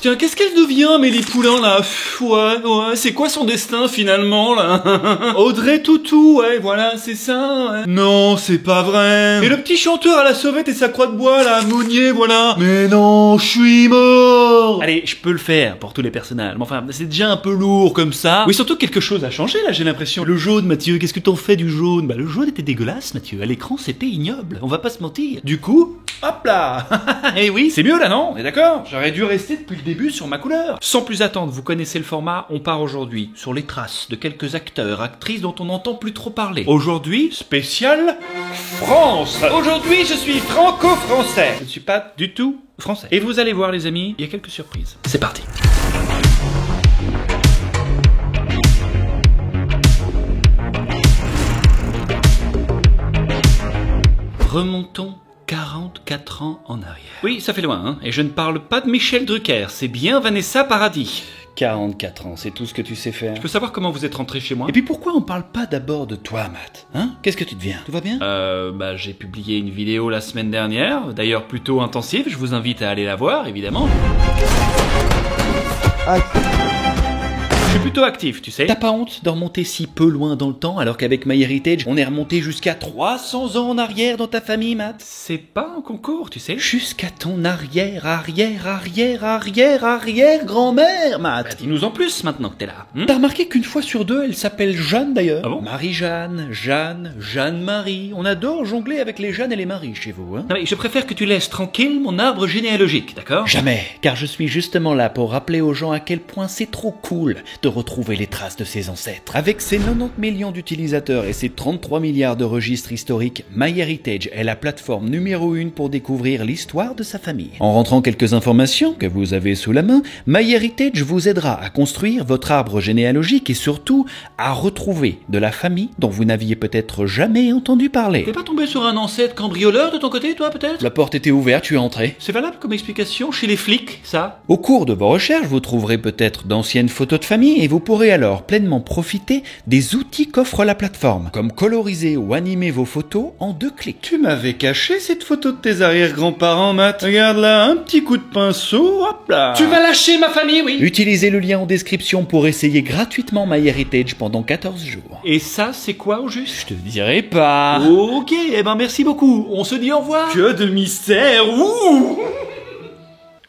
Tiens, qu'est-ce qu'elle devient, Mélie Poulain, là? Ouais, c'est quoi son destin, finalement, là? Audrey Tautou, ouais, voilà, c'est ça, ouais. Non, c'est pas vrai. Et le petit chanteur à la sauvette et sa croix de bois, là, Monnier, voilà. Mais non, je suis mort. Allez, je peux le faire pour tous les personnages, mais enfin, c'est déjà un peu lourd comme ça. Oui, surtout que quelque chose a changé, là, j'ai l'impression. Le jaune, Mathieu, qu'est-ce que t'en fais du jaune? Bah, le jaune était dégueulasse, Mathieu. À l'écran, c'était ignoble. On va pas se mentir. Du coup, hop là. Eh oui, c'est mieux là, non? On est d'accord? J'aurais dû rester depuis le début sur ma couleur. Sans plus attendre, vous connaissez le format, on part aujourd'hui sur les traces de quelques acteurs, actrices dont on n'entend plus trop parler. Aujourd'hui, spécial France. Aujourd'hui, je suis franco-français. Je ne suis pas du tout français. Et vous allez voir, les amis, il y a quelques surprises. C'est parti. Remontons 44 ans en arrière. Oui, ça fait loin, hein. Et je ne parle pas de Michel Drucker, c'est bien Vanessa Paradis. 44 ans, c'est tout ce que tu sais faire. Je peux savoir comment vous êtes rentré chez moi? Et puis pourquoi on parle pas d'abord de toi, Matt? Hein? Qu'est-ce que tu deviens? Tout va bien? Bah j'ai publié une vidéo la semaine dernière, d'ailleurs plutôt intensive, je vous invite à aller la voir, évidemment. Je suis plutôt actif, tu sais. T'as pas honte de remonter si peu loin dans le temps, alors qu'avec MyHeritage, on est remonté jusqu'à 300 ans en arrière dans ta famille, Matt? C'est pas un concours, tu sais. Jusqu'à ton arrière-grand-mère, Matt. Bah, dis-nous en plus maintenant que t'es là. T'as remarqué qu'une fois sur deux, elle s'appelle Jeanne d'ailleurs? Ah bon? Marie-Jeanne, Jeanne, Jeanne-Marie. On adore jongler avec les Jeannes et les Maries chez vous, hein. Non mais je préfère que tu laisses tranquille mon arbre généalogique, d'accord? Jamais, car je suis justement là pour rappeler aux gens à quel point c'est trop cool de retrouver les traces de ses ancêtres. Avec ses 90 millions d'utilisateurs et ses 33 milliards de registres historiques, MyHeritage est la plateforme numéro 1 pour découvrir l'histoire de sa famille. En rentrant quelques informations que vous avez sous la main, MyHeritage vous aidera à construire votre arbre généalogique et surtout à retrouver de la famille dont vous n'aviez peut-être jamais entendu parler. T'es pas tombé sur un ancêtre cambrioleur de ton côté, toi, peut-être? La porte était ouverte, tu es entré. C'est valable comme explication chez les flics, ça? Au cours de vos recherches, vous trouverez peut-être d'anciennes photos de famille et vous pourrez alors pleinement profiter des outils qu'offre la plateforme, comme coloriser ou animer vos photos en 2 clics. Tu m'avais caché cette photo de tes arrière-grands-parents, Matt. Regarde là, un petit coup de pinceau, hop là. Tu vas lâcher ma famille, oui. Utilisez le lien en description pour essayer gratuitement MyHeritage pendant 14 jours. Et ça, c'est quoi au juste? Je te dirai pas. Ok, eh ben merci beaucoup. On se dit au revoir. Que de mystère, ouh.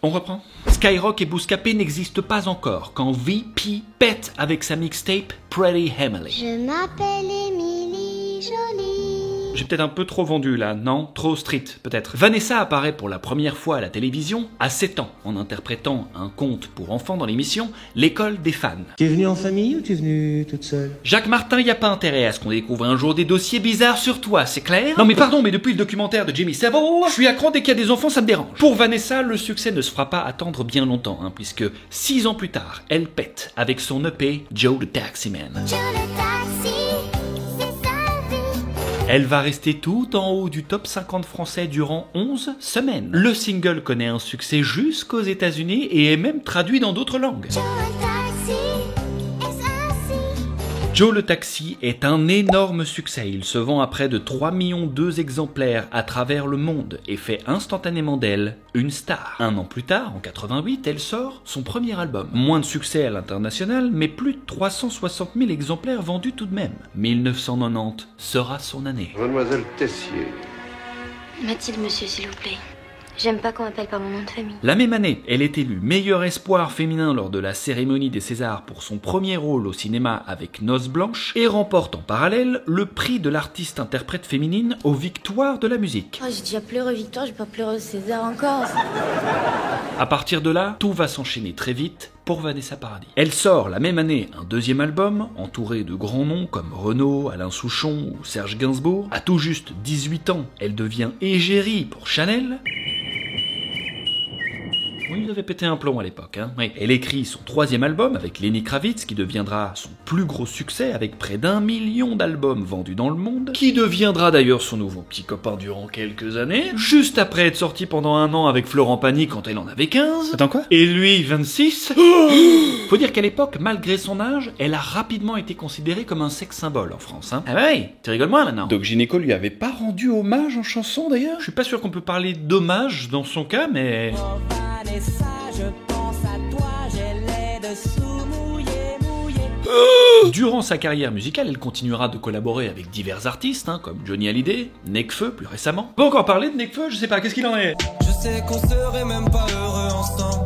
On reprend. Skyrock et Bouscapé n'existent pas encore quand VP pète avec sa mixtape Pretty Emily. Je m'appelle Emily Jolie. J'ai peut-être un peu trop vendu là, non? Trop street, peut-être. Vanessa apparaît pour la première fois à la télévision à 7 ans, en interprétant un conte pour enfants dans l'émission L'école des fans. T'es venue en famille ou t'es venue toute seule? Jacques Martin, y a pas intérêt à ce qu'on découvre un jour des dossiers bizarres sur toi, c'est clair? Non mais pardon, mais depuis le documentaire de Jimmy Savile, je suis à cran dès qu'il y a des enfants, ça me dérange. Pour Vanessa, le succès ne se fera pas attendre bien longtemps, hein, puisque 6 ans plus tard, elle pète avec son EP Joe the Taximan. Joe le taxi, c'est sa vie. Elle va rester tout en haut du top 50 français durant 11 semaines. Le single connaît un succès jusqu'aux États-Unis et est même traduit dans d'autres langues. Joe le taxi, est ainsi. Joe le Taxi est un énorme succès. Il se vend à près de 3,2 millions exemplaires à travers le monde et fait instantanément d'elle une star. Un an plus tard, en 88, elle sort son premier album. Moins de succès à l'international, mais plus de 360 000 exemplaires vendus tout de même. 1990 sera son année. Mademoiselle Tessier. Mathilde, monsieur, s'il vous plaît. J'aime pas qu'on m'appelle par mon nom de famille. La même année, elle est élue meilleur espoir féminin lors de la cérémonie des Césars pour son premier rôle au cinéma avec Noces blanches et remporte en parallèle le prix de l'artiste interprète féminine aux Victoires de la musique. Oh, j'ai déjà pleuré aux Victoires, j'ai pas pleuré au César encore. À partir de là, tout va s'enchaîner très vite pour Vanessa Paradis. Elle sort la même année un deuxième album, entouré de grands noms comme Renaud, Alain Souchon ou Serge Gainsbourg. À tout juste 18 ans, elle devient égérie pour Chanel. Oui, il avait pété un plomb à l'époque, hein. Oui. Elle écrit son troisième album avec Lenny Kravitz, qui deviendra son plus gros succès avec près d'1 million d'albums vendus dans le monde, qui deviendra d'ailleurs son nouveau petit copain durant quelques années, juste après être sorti pendant 1 an avec Florent Pagny quand elle en avait 15. Attends quoi? Et lui, 26. Faut dire qu'à l'époque, malgré son âge, elle a rapidement été considérée comme un sex symbole en France, hein. Ah bah oui, tu rigoles moins maintenant. Doc Gynéco lui avait pas rendu hommage en chanson d'ailleurs? Je suis pas sûr qu'on peut parler d'hommage dans son cas, mais... Vanessa, je pense à toi. Durant sa carrière musicale, elle continuera de collaborer avec divers artistes, comme Johnny Hallyday, Nekfeu plus récemment. On va encore parler de Nekfeu, je sais pas, qu'est-ce qu'il en est? Je sais qu'on serait même pas heureux ensemble.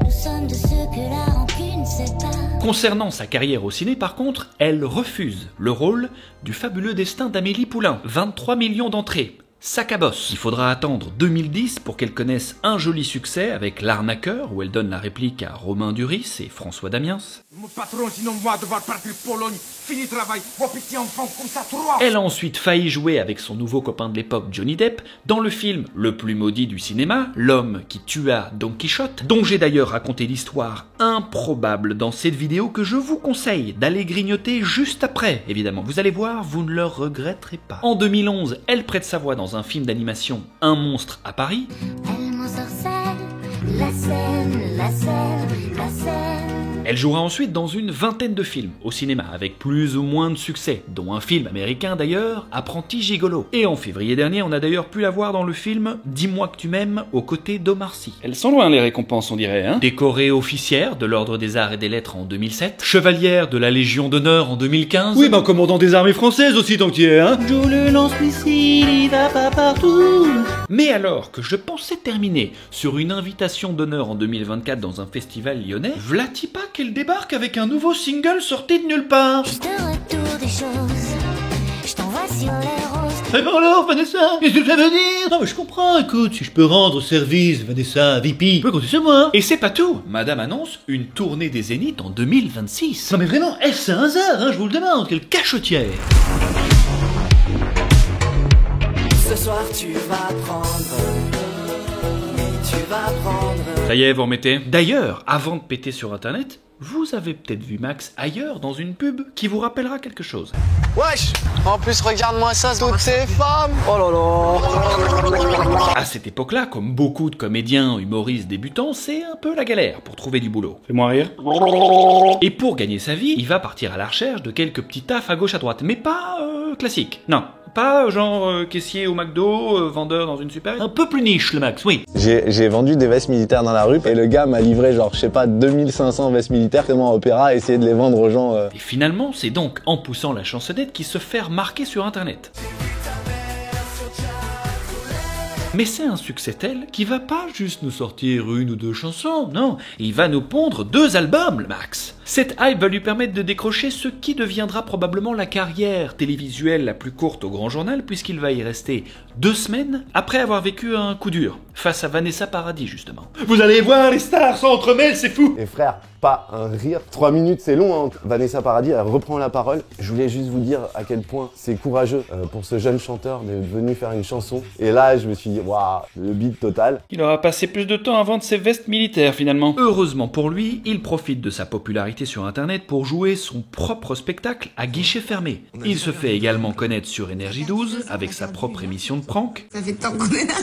Nous sommes de ceux que la rancune sépare. Concernant sa carrière au ciné, par contre, elle refuse le rôle du fabuleux destin d'Amélie Poulain. 23 millions d'entrées. Sac à bosse. Il faudra attendre 2010 pour qu'elle connaisse un joli succès avec L'Arnaqueur, où elle donne la réplique à Romain Duris et François Damiens. Mon patron, sinon moi, devoir partir Pologne, fini travail, vos petits enfants comme ça, 3. Elle a ensuite failli jouer avec son nouveau copain de l'époque, Johnny Depp, dans le film le plus maudit du cinéma, L'homme qui tua Don Quichotte, dont j'ai d'ailleurs raconté l'histoire improbable dans cette vidéo que je vous conseille d'aller grignoter juste après, évidemment. Vous allez voir, vous ne le regretterez pas. En 2011, elle prête sa voix dans un film d'animation, Un monstre à Paris. Elle m'ensorcelle, la scène, la scène, la scène. Elle jouera ensuite dans une vingtaine de films au cinéma, avec plus ou moins de succès, dont un film américain d'ailleurs, Apprenti gigolo. Et en février dernier, on a d'ailleurs pu la voir dans le film Dis-moi que tu m'aimes, aux côtés d'Omar Sy. Elles sont loin les récompenses, on dirait, Décorée officière de l'Ordre des Arts et des Lettres en 2007, chevalière de la Légion d'honneur en 2015. Oui, ben commandant des armées françaises aussi, tant qu'il y est, Joue le lance-missile, il va pas partout. Mais alors que je pensais terminer sur une invitation d'honneur en 2024 dans un festival lyonnais, v'là-t-il pas qu'elle débarque avec un nouveau single sorti de nulle part. Juste retour des choses, je t'envoie sur les roses. Et ben alors, Vanessa, qu'est-ce que ça veut dire? Non mais je comprends, écoute, si je peux rendre service, Vanessa, VP, tu peux compter sur moi. Et c'est pas tout, madame annonce une tournée des Zéniths en 2026. Non mais vraiment, c'est un hasard, je vous le demande, quelle cachetière. Ce soir tu vas prendre. Tu vas prendre. Ça y est, vous remettez. D'ailleurs, avant de péter sur internet, vous avez peut-être vu Max ailleurs dans une pub qui vous rappellera quelque chose. Wesh, en plus regarde-moi ça, toutes ces femmes. Oh là là. À cette époque-là, comme beaucoup de comédiens, humoristes débutants, c'est un peu la galère pour trouver du boulot. Fais-moi rire. Et pour gagner sa vie, il va partir à la recherche de quelques petits tafs à gauche à droite, mais pas classiques. Non. Pas genre caissier au McDo, vendeur dans une super... Un peu plus niche le Max, oui. J'ai vendu des vestes militaires dans la rue et le gars m'a livré genre, je sais pas, 2500 vestes militaires tellement Opéra, essayer de les vendre aux gens. Et finalement, c'est donc en poussant la chansonnette qu'il se fait remarquer sur internet. Mais c'est un succès tel qu'il va pas juste nous sortir une ou deux chansons, non, il va nous pondre 2 albums, le Max. Cette hype va lui permettre de décrocher ce qui deviendra probablement la carrière télévisuelle la plus courte au Grand Journal, puisqu'il va y rester 2 semaines après avoir vécu un coup dur, face à Vanessa Paradis justement. Vous allez voir, les stars s'entremêlent, c'est fou. Et frère, pas un rire. 3 minutes, c'est long, Vanessa Paradis, elle reprend la parole. Je voulais juste vous dire à quel point c'est courageux pour ce jeune chanteur d'être venu faire une chanson. Et là, je me suis dit, waouh, le beat total. Il aura passé plus de temps à vendre ses vestes militaires finalement. Heureusement pour lui, il profite de sa popularité sur internet pour jouer son propre spectacle à guichet fermé. Il se fait également connaître sur Énergie 12 avec sa propre émission de prank. Ça fait tant qu'on est là.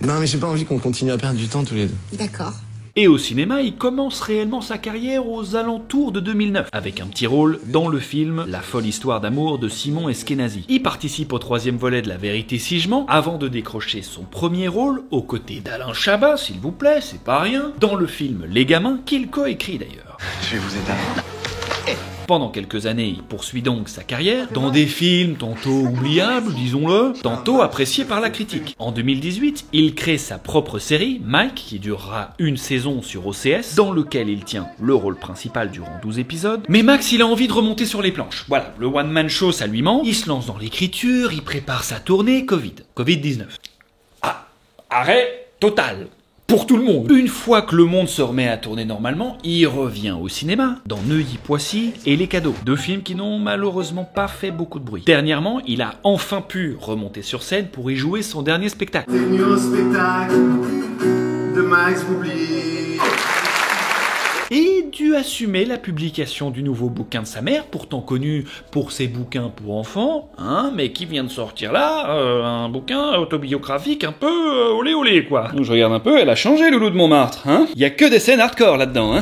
Non mais j'ai pas envie qu'on continue à perdre du temps tous les deux. D'accord. Et au cinéma, il commence réellement sa carrière aux alentours de 2009, avec un petit rôle dans le film La folle histoire d'amour de Simon Eskenazi. Il participe au 3e volet de La vérité si je mens, avant de décrocher son premier rôle, aux côtés d'Alain Chabat, s'il vous plaît, c'est pas rien, dans le film Les Gamins, qu'il coécrit d'ailleurs. Je vais vous aider. Pendant quelques années, il poursuit donc sa carrière dans des films tantôt oubliables, disons-le, tantôt appréciés par la critique. En 2018, il crée sa propre série, Mike, qui durera une saison sur OCS, dans lequel il tient le rôle principal durant 12 épisodes. Mais Max, il a envie de remonter sur les planches. Voilà, le one-man show, ça lui manque. Il se lance dans l'écriture, il prépare sa tournée, Covid-19. Ah, arrêt total. Pour tout le monde. Une fois que le monde se remet à tourner normalement, il revient au cinéma, dans Neuilly-Poissy et Les Cadeaux, 2 films qui n'ont malheureusement pas fait beaucoup de bruit. Dernièrement, il a enfin pu remonter sur scène pour y jouer son dernier spectacle. Venu au spectacle de Max Boublil. Et dû assumer la publication du nouveau bouquin de sa mère, pourtant connu pour ses bouquins pour enfants, mais qui vient de sortir là, un bouquin autobiographique un peu olé olé quoi. Donc je regarde un peu, elle a changé Loulou de Montmartre, Y a que des scènes hardcore là-dedans,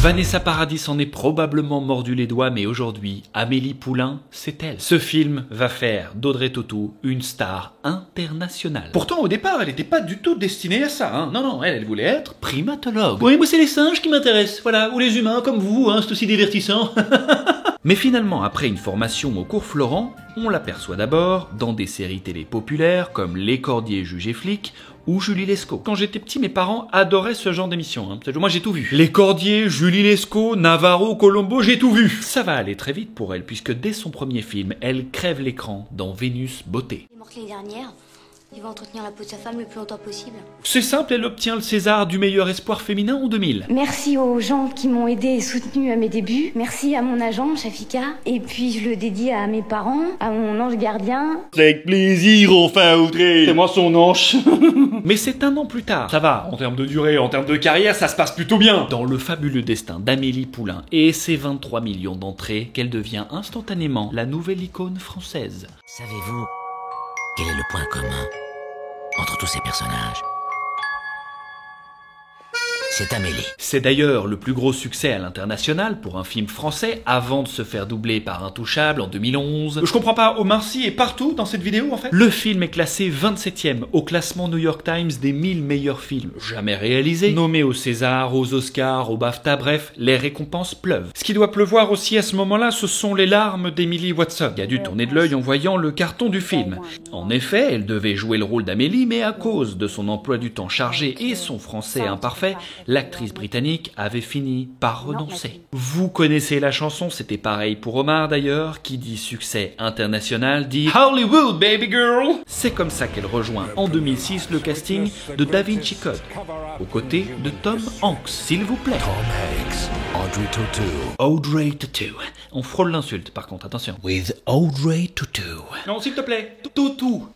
Vanessa Paradis s'en est probablement mordu les doigts, mais aujourd'hui, Amélie Poulain, c'est elle. Ce film va faire d'Audrey Tautou une star internationale. Pourtant, au départ, elle n'était pas du tout destinée à ça, hein. Non, elle voulait être... Primatologue. Oui, moi c'est les singes qui m'intéressent, voilà, ou les humains comme vous, hein, c'est aussi divertissant. Mais finalement, après une formation au cours Florent, on l'aperçoit d'abord dans des séries télé populaires comme Les Cordiers Juges et Flics ou Julie Lescaut. Quand j'étais petit, mes parents adoraient ce genre d'émission. Hein. Moi, j'ai tout vu. Les Cordiers, Julie Lescaut, Navarro, Colombo, j'ai tout vu. Ça va aller très vite pour elle, puisque dès son premier film, elle crève l'écran dans Vénus Beauté. Il est morte l'année dernière. Il va entretenir la peau de sa femme le plus longtemps possible. C'est simple, elle obtient le César du meilleur espoir féminin en 2000. Merci aux gens qui m'ont aidé et soutenu à mes débuts. Merci à mon agent, Shafika. Et puis je le dédie à mes parents, à mon ange gardien. Avec plaisir, enfin, Audrey. C'est moi son ange. Mais c'est un an plus tard. Ça va, en termes de durée, en termes de carrière, ça se passe plutôt bien. Dans le fabuleux destin d'Amélie Poulain et ses 23 millions d'entrées, qu'elle devient instantanément la nouvelle icône française. Savez-vous quel est le point commun entre tous ces personnages? C'est Amélie. C'est d'ailleurs le plus gros succès à l'international pour un film français avant de se faire doubler par Intouchable en 2011. Je comprends pas, Omar Sy est partout dans cette vidéo en fait. Le film est classé 27e au classement New York Times des 1000 meilleurs films jamais réalisés, nommé aux Césars, aux Oscars, aux BAFTA, bref, les récompenses pleuvent. Ce qui doit pleuvoir aussi à ce moment-là, ce sont les larmes d'Emily Watson, qui a dû tourner de l'œil en voyant le carton du film. En effet, elle devait jouer le rôle d'Amélie, mais à cause de son emploi du temps chargé et son français imparfait, l'actrice britannique avait fini par renoncer. Vous connaissez la chanson, c'était pareil pour Omar d'ailleurs, qui dit succès international, dit Hollywood baby girl. C'est comme ça qu'elle rejoint en 2006 le casting de Da Vinci Code, aux côtés de Tom Hanks, s'il vous plaît. Tom Hanks, Audrey Tautou. Audrey Tautou. On frôle l'insulte par contre, attention. With Audrey Tautou. Non, s'il te plaît, Tautou.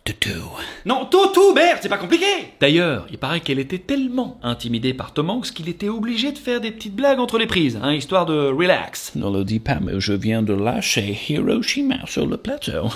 Tautou. Non, Tautou, merde, c'est pas compliqué. D'ailleurs, il paraît qu'elle était tellement intimidée par Tom Hanks qu'il était obligé de faire des petites blagues entre les prises, hein, histoire de relax. Ne le dis pas, mais je viens de lâcher Hiroshima sur le plateau.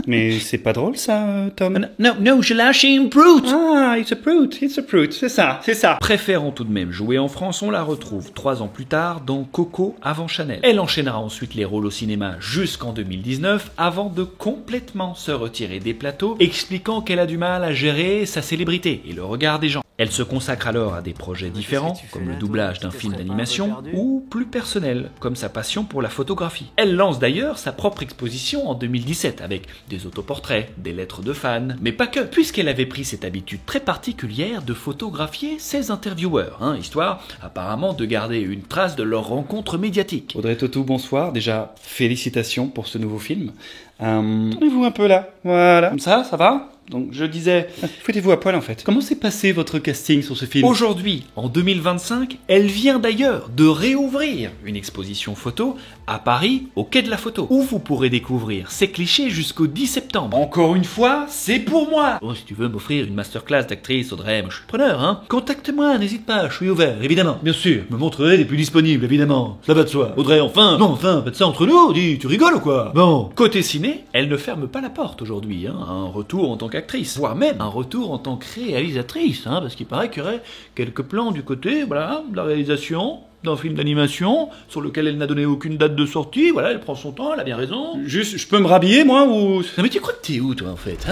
Mais c'est pas drôle ça, Tom. Non, je lâchais une brute. Ah, it's a brute, c'est ça. Préférant tout de même jouer en France, on la retrouve 3 ans plus tard dans Coco avant Chanel. Elle enchaînera ensuite les rôles au cinéma jusqu'en 2019 avant de complètement se retirer des plateaux, expliquant qu'elle a du mal à gérer sa célébrité et le regard des gens. Elle se consacre alors à des projets différents, comme le doublage d'un film d'animation, ou plus personnels, comme sa passion pour la photographie. Elle lance d'ailleurs sa propre exposition en 2017, avec des autoportraits, des lettres de fans, mais pas que, puisqu'elle avait pris cette habitude très particulière de photographier ses intervieweurs, histoire apparemment de garder une trace de leur rencontre médiatique. Audrey Tautou, bonsoir. Déjà, félicitations pour ce nouveau film. Tournez-vous un peu là, voilà. Comme ça va? Donc je disais, foutez-vous à poil en fait. Comment s'est passé votre casting sur ce film? Aujourd'hui, en 2025, elle vient d'ailleurs de réouvrir une exposition photo à Paris, au Quai de la Photo, où vous pourrez découvrir ses clichés jusqu'au 10 septembre. Encore une fois, c'est pour moi. Bon, si tu veux m'offrir une masterclass d'actrice, Audrey, moi je suis preneur, Contacte-moi, n'hésite pas, je suis ouvert, évidemment. Bien sûr, je me montrerai les plus disponibles, évidemment. Ça va de soi. Audrey, enfin. Non, enfin, faites ça entre nous, dis, tu rigoles ou quoi? Bon. Côté ciné, elle ne ferme pas la porte aujourd'hui, un retour en tant qu'actrice, voire même un retour en tant que réalisatrice, parce qu'il paraît qu'il y aurait quelques plans du côté, voilà, de la réalisation d'un film d'animation sur lequel elle n'a donné aucune date de sortie, voilà, elle prend son temps, elle a bien raison. Juste, je peux me rhabiller, moi, ou... Non mais tu crois que t'es où, toi, en fait,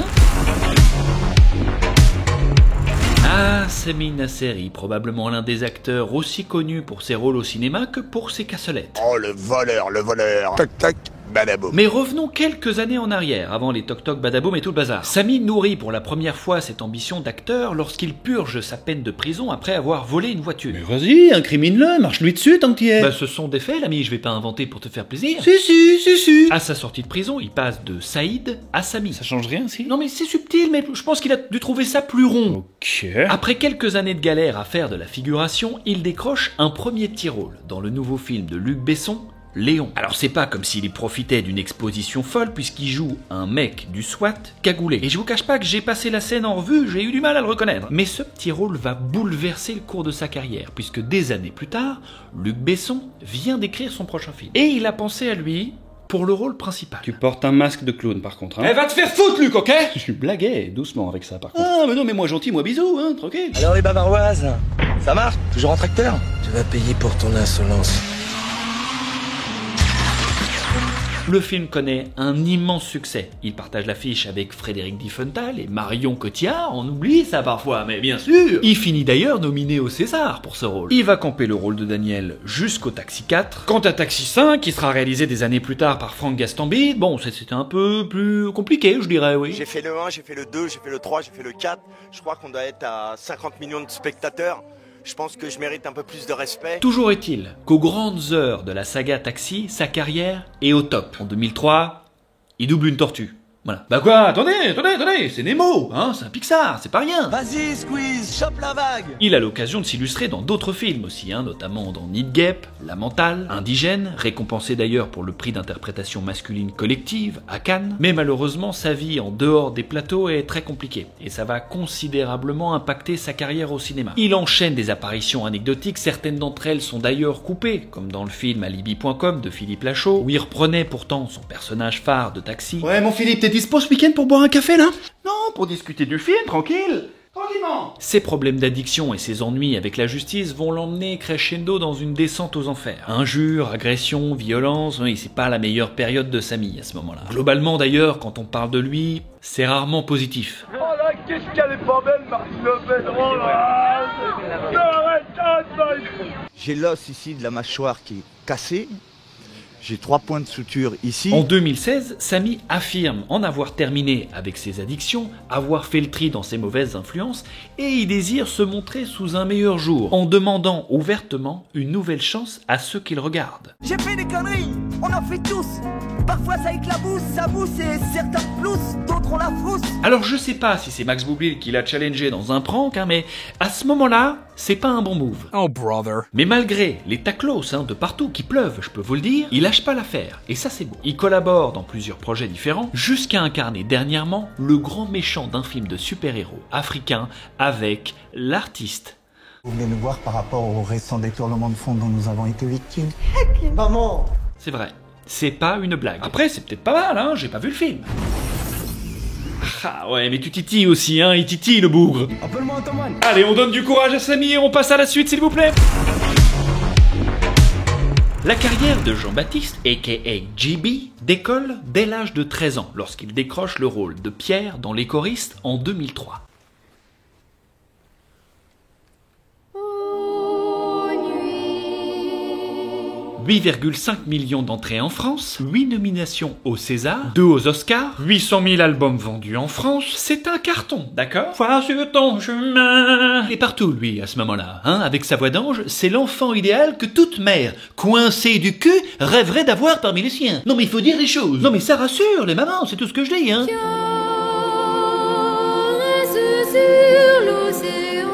Sami Nasseri, probablement l'un des acteurs aussi connus pour ses rôles au cinéma que pour ses cassolettes. Oh, le voleur. Tac, tac. Badaboum. Mais revenons quelques années en arrière, avant les toc-toc, badaboum et tout le bazar. Sami nourrit pour la première fois cette ambition d'acteur lorsqu'il purge sa peine de prison après avoir volé une voiture. Mais vas-y, incrimine-le, marche-lui dessus tant que t'y es. Bah ce sont des faits, l'ami, je vais pas inventer pour te faire plaisir. Si. À sa sortie de prison, il passe de Saïd à Sami. Ça change rien, si? Non mais c'est subtil, mais je pense qu'il a dû trouver ça plus rond. Ok. Après quelques années de galère à faire de la figuration, il décroche un premier petit rôle dans le nouveau film de Luc Besson, Léon. Alors c'est pas comme s'il y profitait d'une exposition folle puisqu'il joue un mec du SWAT cagoulé. Et je vous cache pas que j'ai passé la scène en revue, j'ai eu du mal à le reconnaître. Mais ce petit rôle va bouleverser le cours de sa carrière puisque des années plus tard, Luc Besson vient d'écrire son prochain film. Et il a pensé à lui pour le rôle principal. Tu portes un masque de clown par contre, Eh, va te faire foutre, Luc, ok? Je blaguais doucement avec ça par contre. Ah mais non, mais moi gentil, moi bisous, tranquille. Alors les bavaroises, ça marche? Toujours en tracteur? Tu vas payer pour ton insolence. Le film connaît un immense succès. Il partage l'affiche avec Frédéric Diefenthal et Marion Cotillard, on oublie ça parfois, mais bien sûr. Il finit d'ailleurs nominé au César pour ce rôle. Il va camper le rôle de Daniel jusqu'au Taxi 4. Quant à Taxi 5, qui sera réalisé des années plus tard par Franck Gastambide, bon, c'était un peu plus compliqué, je dirais, oui. J'ai fait le 1, j'ai fait le 2, j'ai fait le 3, j'ai fait le 4. Je crois qu'on doit être à 50 millions de spectateurs. Je pense que je mérite un peu plus de respect. Toujours est-il qu'aux grandes heures de la saga Taxi, sa carrière est au top. En 2003, il double une tortue. Voilà. Bah quoi, attendez, c'est Nemo, hein, c'est un Pixar, c'est pas rien. Vas-y, Squeeze, chope la vague. Il a l'occasion de s'illustrer dans d'autres films aussi, hein, notamment dans Need Gap, La Mentale, Indigène, récompensé d'ailleurs pour le prix d'interprétation masculine collective à Cannes. Mais malheureusement, sa vie en dehors des plateaux est très compliquée, et ça va considérablement impacter sa carrière au cinéma. Il enchaîne des apparitions anecdotiques, certaines d'entre elles sont d'ailleurs coupées, comme dans le film Alibi.com de Philippe Lachaud, où il reprenait pourtant son personnage phare de Taxi. Ouais, mon Philippe, t'es dispo ce week-end pour boire un café, là? Non, pour discuter du film, tranquille. Tranquillement. Ses problèmes d'addiction et ses ennuis avec la justice vont l'emmener crescendo dans une descente aux enfers. Injures, agressions, violences, oui, c'est pas la meilleure période de sa vie à ce moment-là. Globalement d'ailleurs, quand on parle de lui, c'est rarement positif. Oh là, qu'est-ce qu'elle est pas belle, Marine Le Pen. Oh là, j'ai l'os ici de la mâchoire qui est cassé. J'ai 3 points de suture ici. En 2016, Samy affirme en avoir terminé avec ses addictions, avoir fait le tri dans ses mauvaises influences, et il désire se montrer sous un meilleur jour, en demandant ouvertement une nouvelle chance à ceux qu'il regarde. J'ai fait des conneries, on en fait tous. Parfois ça éclabousse, ça mousse et certains floussent, d'autres on la frousse. Alors je sais pas si c'est Max Boublil qui l'a challengé dans un prank, hein, mais à ce moment-là, c'est pas un bon move. Oh brother. Mais malgré les taclos de partout qui pleuvent, je peux vous le dire, il lâche pas l'affaire, et ça c'est beau. Il collabore dans plusieurs projets différents, jusqu'à incarner dernièrement le grand méchant d'un film de super-héros africain avec L'artiste. Vous venez nous voir par rapport au récent détournement de fonds dont nous avons été victimes. Maman. C'est vrai, c'est pas une blague. Après c'est peut-être pas mal, hein, j'ai pas vu le film. Ah ouais, mais tu titilles aussi, hein, il titille le bougre. Appelle-moi Antoine. Allez, on donne du courage à Samy et on passe à la suite, s'il vous plaît. La carrière de Jean-Baptiste, a.k.a. JB, décolle dès l'âge de 13 ans, lorsqu'il décroche le rôle de Pierre dans Les Choristes en 2003. 8,5 millions d'entrées en France, 8 nominations au César, 2 aux Oscars, 800 000 albums vendus en France, c'est un carton, d'accord? Foi sur ton chemin. Il est partout, lui, à ce moment-là, hein, avec sa voix d'ange, c'est l'enfant idéal que toute mère, coincée du cul, rêverait d'avoir parmi les siens. Non mais il faut dire les choses. Non mais ça rassure les mamans, c'est tout ce que je dis, hein.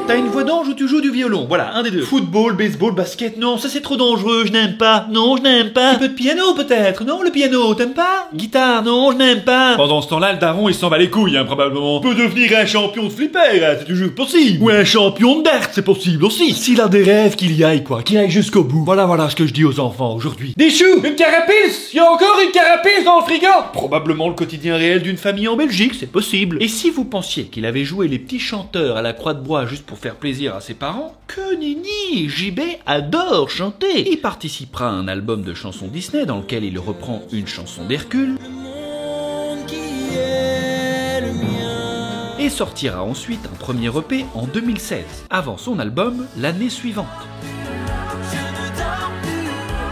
T'as une voix d'ange ou tu joues du violon, voilà, un des deux. Football, baseball, basket, non, ça c'est trop dangereux, je n'aime pas. Non, je n'aime pas. Un peu de piano peut-être, non, le piano, t'aimes pas? Guitare, non, je n'aime pas. Pendant ce temps-là, le daron il s'en bat les couilles, hein, probablement. Peut devenir un champion de flipper, hein, c'est toujours possible. Ou un champion de dart, c'est possible aussi. S'il a des rêves, qu'il y aille, quoi, qu'il aille jusqu'au bout. Voilà ce que je dis aux enfants aujourd'hui. Des choux, une carapace, y a encore une carapace dans le frigo. Probablement le quotidien réel d'une famille en Belgique, c'est possible. Et si vous pensiez qu'il avait joué les petits chanteurs à la Croix de Bois juste pour faire plaisir à ses parents, que nenni, JB adore chanter. Il participera à un album de chansons Disney dans lequel il reprend une chanson d'Hercule et sortira ensuite un premier EP en 2016, avant son album l'année suivante.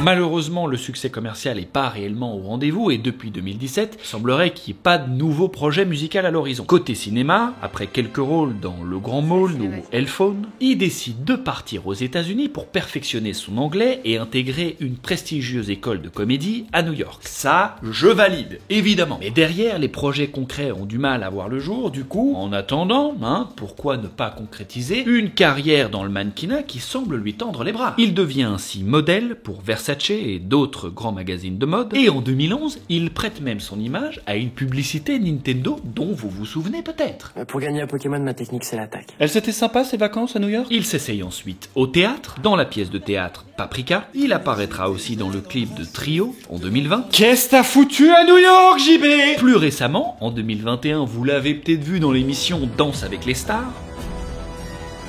Malheureusement, le succès commercial n'est pas réellement au rendez-vous et depuis 2017, il semblerait qu'il n'y ait pas de nouveau projet musical à l'horizon. Côté cinéma, après quelques rôles dans Le Grand Môle ou Hellphone, il décide de partir aux États-Unis pour perfectionner son anglais et intégrer une prestigieuse école de comédie à New York. Ça, je valide, évidemment. Mais derrière, les projets concrets ont du mal à voir le jour, du coup, en attendant, pourquoi ne pas concrétiser une carrière dans le mannequinat qui semble lui tendre les bras. Il devient ainsi modèle pour Versace et d'autres grands magazines de mode, et en 2011, il prête même son image à une publicité Nintendo dont vous vous souvenez peut-être. Pour gagner à Pokémon, ma technique c'est l'attaque. Elles étaient sympas ces vacances à New York? Il s'essaye ensuite au théâtre, dans la pièce de théâtre Paprika. Il apparaîtra aussi dans le clip de Trio en 2020. Qu'est-ce t'as foutu à New York, JB? Plus récemment, en 2021, vous l'avez peut-être vu dans l'émission Danse avec les stars.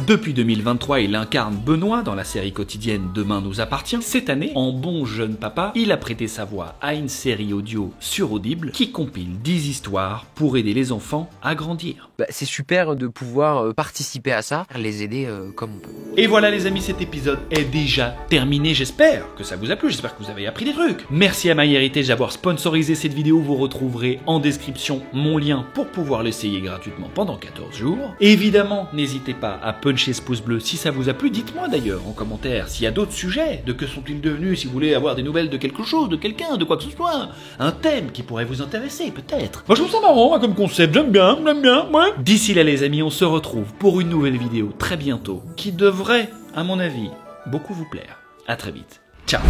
Depuis 2023, il incarne Benoît dans la série quotidienne Demain nous appartient. Cette année, en bon jeune papa, il a prêté sa voix à une série audio sur Audible qui compile 10 histoires pour aider les enfants à grandir. C'est super de pouvoir participer à ça, les aider comme on peut. Et voilà les amis, cet épisode est déjà terminé. J'espère que ça vous a plu, j'espère que vous avez appris des trucs. Merci à MyHeritage d'avoir sponsorisé cette vidéo. Vous retrouverez en description mon lien pour pouvoir l'essayer gratuitement pendant 14 jours. Évidemment, n'hésitez pas à puncher ce pouce bleu si ça vous a plu. Dites-moi d'ailleurs en commentaire s'il y a d'autres sujets, de que sont-ils devenus, si vous voulez avoir des nouvelles de quelque chose, de quelqu'un, de quoi que ce soit. Un thème qui pourrait vous intéresser peut-être. Moi je trouve ça marrant comme concept, j'aime bien, ouais. D'ici là les amis, on se retrouve pour une nouvelle vidéo très bientôt qui devrait, à mon avis, beaucoup vous plaire. À très vite. Ciao.